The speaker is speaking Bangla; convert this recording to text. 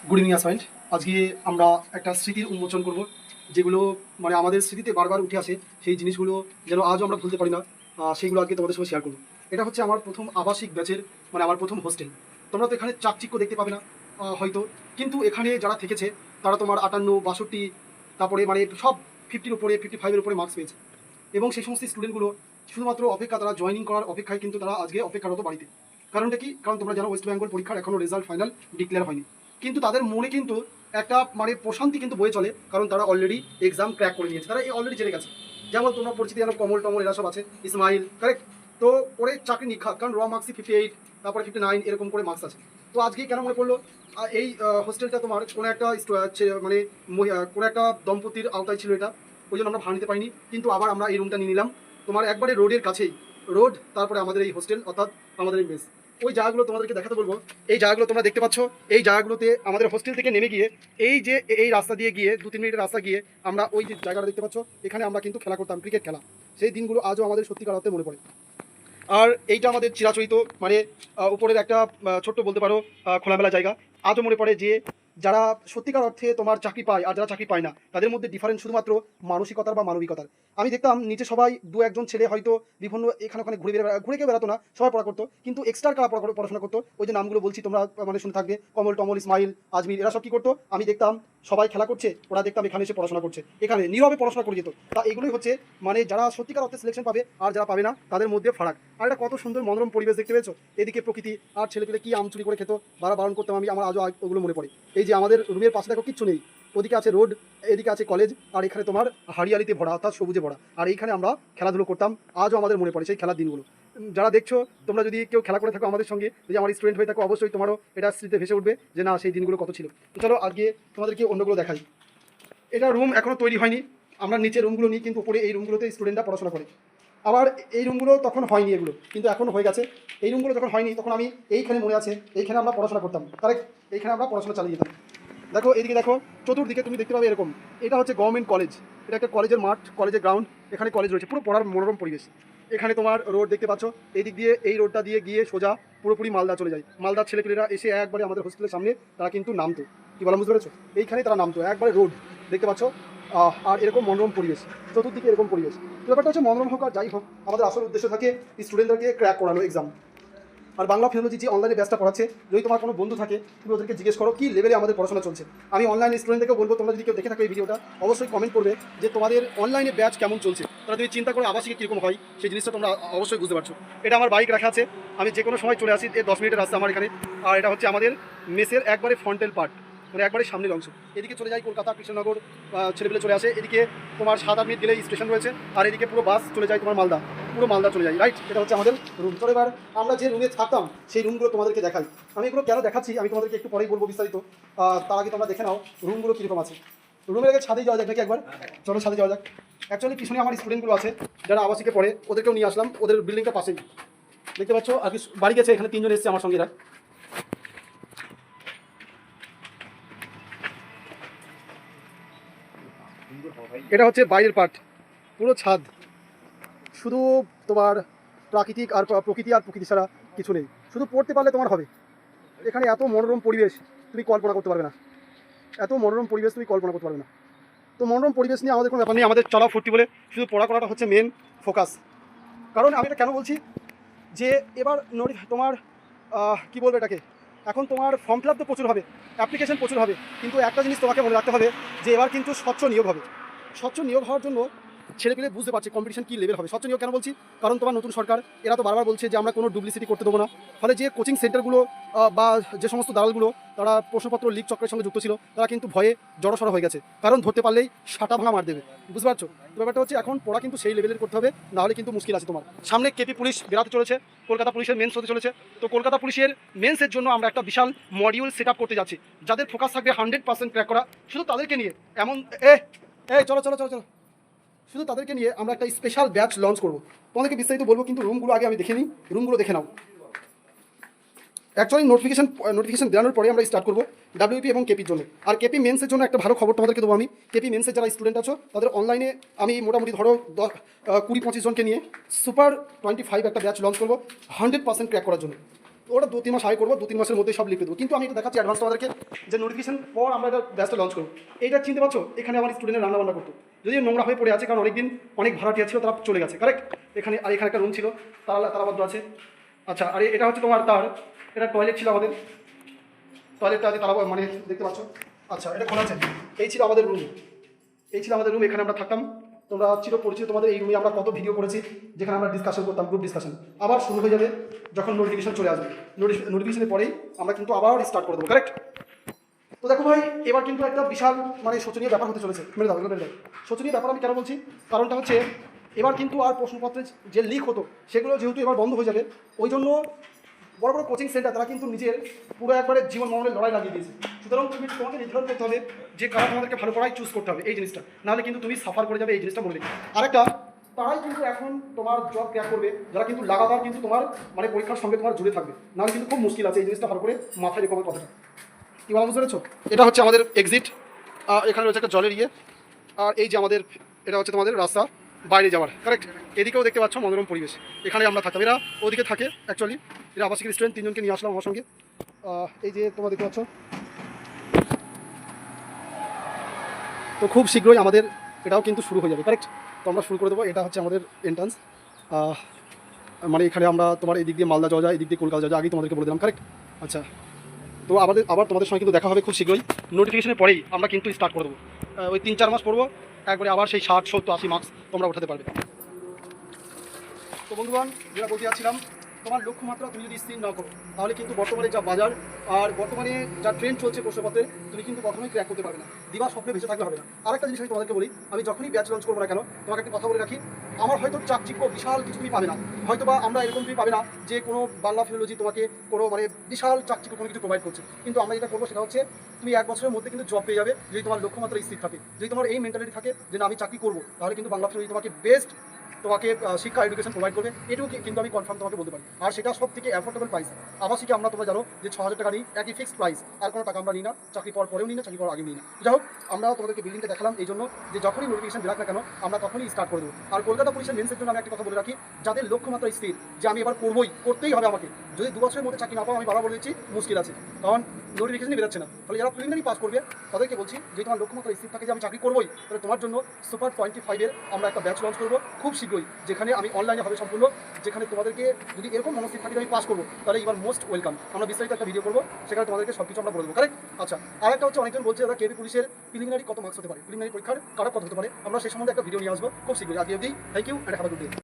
Good evening অ্যাসাইন্ট। আজকে আমরা একটা স্মৃতির উন্মোচন করব, যেগুলো মানে আমাদের স্মৃতিতে বারবার উঠে আসে। সেই জিনিসগুলো যেন আজও আমরা ভুলতে পারি না, সেইগুলো আজকে তোমাদের সঙ্গে শেয়ার করবো। এটা হচ্ছে আমার প্রথম আবাসিক ব্যাচের, মানে আমার প্রথম হোস্টেল। তোমরা তো এখানে চাকচিক্য দেখতে পাবে না হয়তো, কিন্তু এখানে যারা থেকেছে তারা তোমার 58, 62, তারপরে মানে সব 50-র উপরে, 55-এর উপরে মার্কস পেয়েছে। এবং সেই সমস্ত স্টুডেন্টগুলো শুধুমাত্র অপেক্ষা, তারা জয়েনিং করার অপেক্ষায় কিন্তু তারা আজকে অপেক্ষারত বাড়িতে। কারণটা কি? কারণ তোমরা জানো ওয়েস্ট বেঙ্গল পরীক্ষার এখনও রেজাল্ট ফাইনাল ডিক্লেয়ার হয়নি, কিন্তু তাদের মনে কিন্তু একটা মানে প্রশান্তি কিন্তু বয়ে চলে, কারণ তারা অলরেডি এক্সাম ক্র্যাক করে নিয়েছে, তারা অলরেডি জেনে গেছে। যেমন তোমরা পরিচিতি জানো, কমল টমল এরা সব আছে, ইসমাইল, কারেক্ট। তো ওরে চাকরি নিখাত, কারণ র মার্কসই 58, তারপরে 59 এরকম করে মার্কস আছে। তো আজকে কেন মনে পড়লো এই হোস্টেলটা তোমার কোনো একটা মানে কোনো একটা দম্পতির আওতায় ছিল এটা, ওই জন্য আমরা ভাড়া নিতে পারিনি, কিন্তু আবার আমরা এই রুমটা নিয়ে নিলাম তোমার একবারে রোডের কাছেই। রোড, তারপরে আমাদের এই হোস্টেল, অর্থাৎ আমাদের এই মেস। ওই জায়গাগুলো তোমাদেরকে দেখাতে বলবো। এই জায়গাগুলো তোমরা দেখতে পাচ্ছ, এই জায়গাগুলোতে আমাদের হোস্টেল থেকে নেমে গিয়ে এই যে এই রাস্তা দিয়ে গিয়ে 2-3 মিনিটের রাস্তা গিয়ে আমরা ওই যে জায়গাটা দেখতে পাচ্ছ, এখানে আমরা কিন্তু খেলা করতাম, ক্রিকেট খেলা। সেই দিনগুলো আজও আমাদের সত্যিকার অর্থে মনে পড়ে। আর এইটা আমাদের চিরাচরিত মানে উপরের একটা ছোট্ট বলতে পারো খোলামেলা জায়গা। আজও মনে পড়ে যে যারা সত্যিকার অর্থে তোমার চাকরি পায় আর যারা চাকরি পায় না, তাদের মধ্যে ডিফারেন্স শুধুমাত্র মানসিকতার বা মানবিকতার। আমি দেখতাম নিচে সবাই 2-1জন ছেলে হয়তো বিভিন্ন এখানে ওখানে ঘুরে কেউ বেড়াতো না, সবাই পড়া করতো, কিন্তু এক্সট্রা কারা পড়াশোনা করতো, ওই যে নামগুলো বলছি তোমরা মানে শুনে থাকবে, কমল টমল, ইসমাইল, আজমির, এরা সব কী করতো আমি দেখতাম, সবাই খেলা করছে, ওরা দেখতাম এখানে এসে পড়াশোনা করছে, এখানে নীরবে পড়াশোনা করে যেত। তা এগুলোই হচ্ছে মানে যারা সত্যিকার অর্থে সিলেকশন পাবে আর যারা পাবে না তাদের মধ্যে ফারাক। আর এটা কত সুন্দর মনোরম পরিবেশ দেখতে পেয়েছো, এদিকে প্রকৃতি, আর ছেলেপেলে কি আম চুরি করে খেত, বারণ করতাম আমি, আমার আজও ওগুলো মনে পড়ে। এই যে আমাদের রুমের পাশে দেখো কিচ্ছু নেই, ওদিকে আছে রোড, এদিকে আছে কলেজ, আর এখানে তোমার হারিয়ালিতে ভরা, অর্থাৎ সবুজে ভরা, আর এইখানে আমরা খেলাধুলো করতাম। আজও আমাদের মনে পড়ে সেই খেলার দিনগুলো। যারা দেখছো, তোমরা যদি কেউ খেলা করে থাকো আমাদের সঙ্গে, যদি আমার স্টুডেন্ট হয়ে থাকো, অবশ্যই তোমারও এটা স্মৃতিতে ভেসে উঠবে যে না, সেই দিনগুলো কত ছিল। তো চলো আজকে তোমাদেরকে অন্যগুলো দেখাই। এটা রুম এখনও তৈরি হয়নি, আমরা নিচে রুমগুলো নিই, কিন্তু উপরে এই রুমগুলোতে স্টুডেন্টরা পড়াশোনা করে। আবার এই রুমগুলো তখন হয়নি, এগুলো কিন্তু এখন হয়ে গেছে। এই রুমগুলো যখন হয়নি তখন আমি এইখানে মনে আছে, এইখানে আমরা পড়াশোনা করতাম, কারেক্ট, এইখানে আমরা পড়াশোনা চালিয়ে যেতাম। দেখো এদিকে, দেখো চতুর্দিকে তুমি দেখতে পাবে এরকম, এটা হচ্ছে গভর্নমেন্ট কলেজ, এটা একটা কলেজের মাঠ, কলেজের গ্রাউন্ড, এখানে কলেজ রয়েছে, পুরো পড়ার মনোরম পরিবেশ। এখানে তোমার রোড দেখতে পাচ্ছ, এই দিক দিয়ে এই রোডটা দিয়ে গিয়ে সোজা পুরোপুরি মালদা চলে যায়। মালদার ছেলেপেলেরা এসে একবারে আমাদের হোস্টেলের সামনে তারা কিন্তু নামতো, কী বলা বুঝতে পেরেছো, এইখানে তারা নামতো, একবারে রোড দেখতে পাচ্ছ। আর এরকম মনোরম পরিবেশ, চতুর্দিকে এরকম পরিবেশ। ব্যাপারটা হচ্ছে মনোরম হোক আর যাই হোক, আমাদের আসল উদ্দেশ্য থাকে স্টুডেন্টদেরকে ক্র্যাক করানো এক্সাম। আর বাংলা ফিলোলজি যে অনলাইনে ব্যাচটা পড়াচ্ছে, যদি তোমার কোনো বন্ধু থাকে তুমি ওদেরকে জিজ্ঞেস করো কী লেভেলে আমাদের পড়াশোনা চলছে। আমি অনলাইন স্টুডেন্টদেরকে বলবো, তোমরা যদি কেউ দেখে থাকো এই ভিডিওটা, অবশ্যই কমেন্ট করবে যে তোমাদের অনলাইনে ব্যাচ কেমন চলছে। তারা যদি চিন্তা করে আবাসিকে কীরকম হয়, সেই জিনিসটা তোমরা অবশ্যই বুঝতে পারছো। এটা আমার বাইক রাখা আছে, আমি যে কোনো সময় চলে আসি, 10 মিনিটের রাস্তা আমার এখানে। আর এটা হচ্ছে আমাদের মেসের একবারে ফ্রন্টেল পার্ট, মানে একবারে সামনের অংশ। এদিকে চলে যায় কলকাতা, কৃষ্ণনগর, ছেলেপেলে চলে আসে, এদিকে তোমার 7-8 মিনিট গেলেই স্টেশন রয়েছে, আর এদিকে পুরো বাস চলে যায় তোমার মালদা, পুরো মালদা চলে যায়, রাইট। এটা হচ্ছে আমাদের রুম। চলো এবার আমরা যে রুমে থাকতাম সেই রুমগুলো তোমাদেরকে দেখাই। আমি এগুলো কেন দেখাচ্ছি আমি তোমাদেরকে একটু পরেই বলবো বিস্তারিত, তার আগে তোমরা দেখে নাও রুমগুলো কীরকম আছে। রুমের আগে ছাদে যাওয়া যাক নাকি একবার, চলো ছাদে যাওয়া যাক। অ্যাকচুয়ালি পিছনে আমার স্টুডেন্টগুলো আছে যারা আবাসিকে পড়ে, ওদেরকেও নিয়ে আসলাম, ওদের বিল্ডিংটা পাশেই দেখতে পাচ্ছ। আর কি বাড়ি গেছে, এখানে 3জন এসেছে আমার সঙ্গে। এরা এটা হচ্ছে বাইরের পার্ট, পুরো ছাদ, শুধু তোমার প্রাকৃতিক আর প্রকৃতি, আর প্রকৃতি ছাড়া কিছু নেই। শুধু পড়তে পারলে তোমার হবে। এখানে এত মনোরম পরিবেশ তুমি কল্পনা করতে পারবে না, এত মনোরম পরিবেশ তুমি কল্পনা করতে পারবে না। তো মনোরম পরিবেশ নিয়ে আমাদের কোনো ব্যাপার নেই, আমাদের চলা ফুর্তি বলে শুধু পড়া করাটা হচ্ছে মেন ফোকাস। কারণ আমি এটা কেন বলছি, যে এবার তোমার কী বলবো এটাকে, এখন তোমার ফর্ম ফিল আপ তো প্রচুর হবে, অ্যাপ্লিকেশন প্রচুর হবে, কিন্তু একটা জিনিস তোমাকে মনে রাখতে হবে যে এবার কিন্তু স্বচ্ছ নিয়োগ হবে। স্বচ্ছ নিয়োগ হওয়ার জন্য ছেলেপেলে বুঝতে পারছে কম্পিটিশন কী লেভেল হবে। স্বচ্ছ নিয়োগ কেন বলছি, কারণ তোমার নতুন সরকার, এরা তো বারবার বলছে যে আমরা কোনো ডুপ্লিসিটি করতে দেবো না। ফলে যে কোচিং সেন্টারগুলো বা যে সমস্ত দালালগুলো তারা প্রশ্নপত্র লিক চক্রের সঙ্গে যুক্ত ছিল, তারা কিন্তু ভয়ে জড়সড় হয়ে গেছে, কারণ ধরতে পারলেই সাটা ভাঙা মার দেবে, বুঝতে পারছো। ব্যাপারটা হচ্ছে এখন পড়া কিন্তু সেই লেভেলের করতে হবে, নাহলে কিন্তু মুশকিল আছে তোমার। সামনে কেপি পুলিশ বেরাতে চলেছে, কলকাতা পুলিশের মেন্স হতে চলেছে। তো কলকাতা পুলিশের মেন্সের জন্য আমরা একটা বিশাল মডিউল সেট আপ করতে যাচ্ছি, যাদের ফোকাস থাকবে 100% ক্র্যাক করা, শুধু তাদেরকে নিয়ে। এমন চলো চলো চলো চলো, শুধু তাদেরকে নিয়ে আমরা একটা স্পেশাল ব্যাচ লঞ্চ করবো। তোমাদেরকে বিস্তারিত বলবো, কিন্তু রুমগুলো আগে আমি দেখে নিই, রুমগুলো দেখে নাও। অ্যাকচুয়ালি নোটিফিকেশন দেওয়ানোর পরে আমরা স্টার্ট করবো ডাব্লিউপি এবং কেপির জন্য। আর কেপি মেন্সের জন্য একটা ভালো খবর তোমাদেরকে দেবো আমি। কেপি মেন্সের যারা স্টুডেন্ট আছো তাদের অনলাইনে আমি মোটামুটি ধরো 20-25 জনকে নিয়ে সুপার 25 একটা ব্যাচ লঞ্চ করবো 100% ক্র্যাক করার জন্য। ওটা 2-3 মাস আগে করবো, 2-3 মাসের মধ্যে সব লিখে দেবো। কিন্তু আমি এটা দেখাচ্ছি অ্যাডভান্স তোমাদেরকে যে নোটিফিকেশন পর আমরা এটা ব্যাচটা লঞ্চ করবো। এইটা চিনতে পারছো, এখানে আমার স্টুডেন্টের রান্নাবান্না করতো, যদিও নোংরা হয়ে পড়ে আছে, কারণ অনেকদিন অনেক ভাড়াটিয়া ছিল, তারা চলে গেছে, কারেক্ট। এখানে আর এখানে একটা রুম ছিল, তালাবদ্ধ আছে। আচ্ছা, আর এটা হচ্ছে তোমার তার, এটা টয়লেট ছিল আমাদের, টয়লেটটা আছে তালা মানে দেখতে পাচ্ছ। আচ্ছা, এটা খোলা আছে। এই ছিল আমাদের রুম, এই ছিল আমাদের রুম, এখানে আমরা থাকতাম। তোমরা চির পরিচিত, তোমাদের এই রুমে আমরা কত ভিডিও করেছি, যেখানে আমরা ডিসকাশন করতাম, গ্রুপ ডিসকাশন। আবার শুরু হয়ে যাবে যখন নোটিফিকেশন চলে আসবে। নোটিফিকেশনের পরেই আমরা কিন্তু আবার স্টার্ট করে দেবো, কারেক্ট। তো দেখো ভাই, এবার কিন্তু একটা বিশাল মানে শোচনীয় ব্যাপার হতে চলেছে। মেরে দাও, মেরে দাও। শোচনীয় ব্যাপার আমি কেন বলছি, কারণটা হচ্ছে এবার কিন্তু আর প্রশ্নপত্রে যে লিক হতো সেগুলো যেহেতু এবার বন্ধ হয়ে যাবে, ওই জন্য বড় বড় কোচিং সেন্টার তারা কিন্তু নিজের পুরো একবারে জীবন মরণের লড়াই লাগিয়ে দিয়েছে। সুতরাং তোমাকে নির্ধারণ করতে হবে যে কারা তোমাদেরকে ভালো পড়াই চুজ করতে হবে, এই জিনিসটা নাহলে কিন্তু তুমি সাফার করে যাবে, এই জিনিসটা বলে। আরেকটা, তারাই কিন্তু এখন তোমার জব ক্র্যাক করবে যারা কিন্তু লাগাতার কিন্তু তোমার মানে পরীক্ষার সঙ্গে তোমার জুড়ে থাকবে, নাহলে কিন্তু খুব মুশকিল আছে। এই জিনিসটা ভালো করে মাথায় রেখো আমার কথাটা। কি বলা, বুঝতে পেরেছো? এটা হচ্ছে আমাদের এক্সিট, এখানে রয়েছে একটা জলের ইয়ে, আর এই যে আমাদের এটা হচ্ছে তোমাদের রাস্তা বাইরে যাওয়ার, কারেক্ট। এদিকেও দেখতে পাচ্ছ মনোরম পরিবেশ, এখানে আমরা থাকতাম। এরা ওদিকে থাকে অ্যাকচুয়ালি, এরা আবাসিক রেস্টুরেন্ট, 3 জনকে নিয়ে আসলাম আমার সঙ্গে। এই যে তোমরা দেখতে পাচ্ছ। তো খুব শীঘ্রই আমাদের এটাও কিন্তু শুরু হয়ে যাবে, কারেক্ট। তো আমরা শুরু করে দেবো। এটা হচ্ছে আমাদের এন্ট্রান্স, মানে এখানে আমরা তোমার এই দিক দিয়ে মালদা যাওয়া যায়, এই দিক দিয়ে কলকাতা যাওয়া যায়, আগেই তোমাদেরকে বলে দিলাম, কারেক্ট। আচ্ছা, তো আবার তোমাদের সঙ্গে কিন্তু দেখা হবে খুব শীঘ্রই। নোটিফিকেশনের পরেই আমরা কিন্তু স্টার্ট করে দেবো। ওই 3-4 মাস পড়বো, একবারে আবার সেই 60, 70, 80 মার্কস তোমরা উঠাতে পারবে। তো বন্ধুগণ, যেটা বলতে যাচ্ছিলাম, তোমার লক্ষ্যমাত্রা তুমি যদি স্থির না করো, তাহলে কিন্তু বর্তমানে যা বাজার আর বর্তমানে যা ট্রেন্ড চলছে প্রশ্নপত্রে, তুমি কিন্তু কখনোই ক্র্যাক করতে পারবে না। দিবা স্বপ্নে ভেসে থাকলে হবে না। আরেকটা জিনিস আমি তোমাদেরকে বলি, আমি যখনই ব্যাচ লঞ্চ করবো না কেন, তোমাকে একটা কথা বলে রাখি, আমার হয়তো চাকচিক্য বিশাল কিছু তুমি পাবে না, হয়তো বা আমরা এরকম তুমি পাবে না যে কোনো বাংলা ফিলোলজি তোমাকে কোনো মানে বিশাল চাকচিক্য কোনো কিছু প্রোভাইড করছে। কিন্তু আমরা যেটা করবো সেটা হচ্ছে তুমি 1 বছরের মধ্যে কিন্তু জব পেয়ে যাবে, যদি তোমার লক্ষ্যমাত্রা স্থির থাকে, যদি তোমার এই মেন্টালিটি থাকে যে না আমি চাকরি করবো, তাহলে কিন্তু বাংলা ফিলোলজি তোমাকে বেস্ট তোমাকে শিক্ষা এডুকেশন প্রোভাইড করবে। এটুকু কিন্তু আমি কনফার্ম তোমাকে বলতে পারি। আর সেটা সব থেকে অ্যাফোর্ডেবল প্রাইস। আবাসিকে আমরা, তোমরা জানো যে 6,000 টাকা নিই, একই ফিক্সড প্রাইস, আর কোনো টাকা আমরা নিই না, চাকরি পাওয়ার পরেও নিই না, চাকরি পাওয়ার আগেও নিই না। যাই হোক, আমরা তোমাদেরকে বিল্ডিংটা দেখালাম এই জন্য যে যখনই নোটিফিকেশন বেরাক না কেন আমরা তখনই স্টার্ট করে দেবো। আর কলকাতা পুলিশের মেন্সের জন্য আমি একটা কথা বলে রাখি, যাদের লক্ষ্যমাত্রা স্থির যে আমি এবার করতেই হবে আমাকে, যদি 2 বছরের মধ্যে চাকরি না পাও, আমি বারবার বলে দিচ্ছি মুশকিল আছে, কারণ নোটিফিকেশনই বেরোচ্ছে না। তাহলে যারা প্রিলিমিনারি পাস করবে তাদেরকে বলছি, যে তোমার লক্ষ্যমাত্রা স্থির থাকে যে আমি চাকরি করবোই, তাহলে তোমার জন্য সুপার 25-এর আমরা একটা ব্যাচ লঞ্চ করবো খুব শীঘ্রই, যেখানে আমি অনলাইনে হবে সম্পূর্ণ, যেখানে তোমাদেরকে যদি এরকম মনস্থির থাকে যে আমি পাস করবো, তাহলে ইউ আর মোস্ট ওয়েলকাম। আমরা বিস্তারিত একটা ভিডিও করবো, সেখানে তোমাদেরকে সব কিছু আমরা বলে দেবো, কারেক্ট। আচ্ছা, আর একটা হচ্ছে অনেকজন বলছে দাদা কেবি পুলিশের প্রিলিমিনারি কত মার্কস হতে পারে, প্রিলিমিনারি পরীক্ষার কারো কত হতে পারে, আমরা সেই সম্বন্ধে একটা ভিডিও নিয়ে আসবো খুব শীঘ্রই। আজকে অবধি thank you and have a good day.